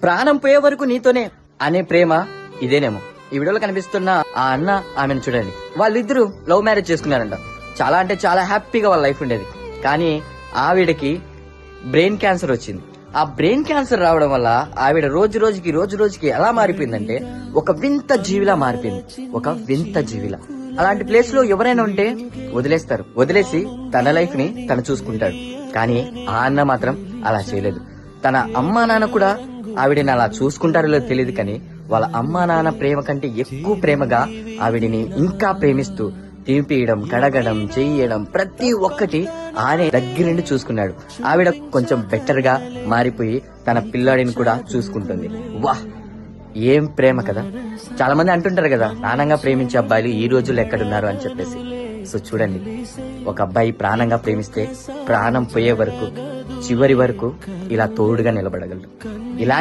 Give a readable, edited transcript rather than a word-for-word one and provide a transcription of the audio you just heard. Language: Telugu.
ప్రాణం పోయే వరకు నీతోనే అనే ప్రేమ ఇదేనేమో. ఈ వీడియోలో కనిపిస్తున్న ఆ అన్న ఆమెను చూడండి, వాళ్ళిద్దరూ లవ్ మ్యారేజ్ చేసుకున్నారంట. చాలా అంటే చాలా హ్యాపీగా వాళ్ళ లైఫ్ ఉండేది. కానీ ఆవిడకి బ్రెయిన్ క్యాన్సర్ వచ్చింది. ఆ బ్రెయిన్ క్యాన్సర్ రావడం వల్ల ఆవిడ రోజు రోజుకి ఎలా మారిపోయిందంటే ఒక వింత జీవిలా మారిపోయింది. ఒక వింత జీవిలా. అలాంటి ప్లేస్ లో ఎవరైనా ఉంటే వదిలేస్తారు, వదిలేసి తన లైఫ్ ని తను చూసుకుంటాడు. కానీ ఆ అన్న మాత్రం అలా చేయలేదు. తన అమ్మా నాన్న కూడా ఆవిడని అలా చూసుకుంటారో లేదో తెలియదు, కానీ వాళ్ళ అమ్మా నాన్న ప్రేమ కంటే ఎక్కువ ప్రేమగా ఆవిడిని ఇంకా ప్రేమిస్తూ తినిపియడం, కడగడం, చెయ్యడం ప్రతి ఒక్కటి ఆనే దగ్గరుండి చూసుకున్నాడు. ఆవిడ కొంచెం బెటర్ గా మారిపోయి తన పిల్లాడిని కూడా చూసుకుంటుంది. వాహ్, ఏం ప్రేమ కదా. చాలా మంది అంటుంటారు కదా, ప్రాణంగా ప్రేమించే అబ్బాయిలు ఈ రోజుల్లో ఎక్కడున్నారు అని చెప్పేసి. సో చూడండి, ఒక అబ్బాయి ప్రాణంగా ప్రేమిస్తే ప్రాణం పోయే వరకు, చివరి వరకు ఇలా తోడుగా నిలబడగలడు. ఇలా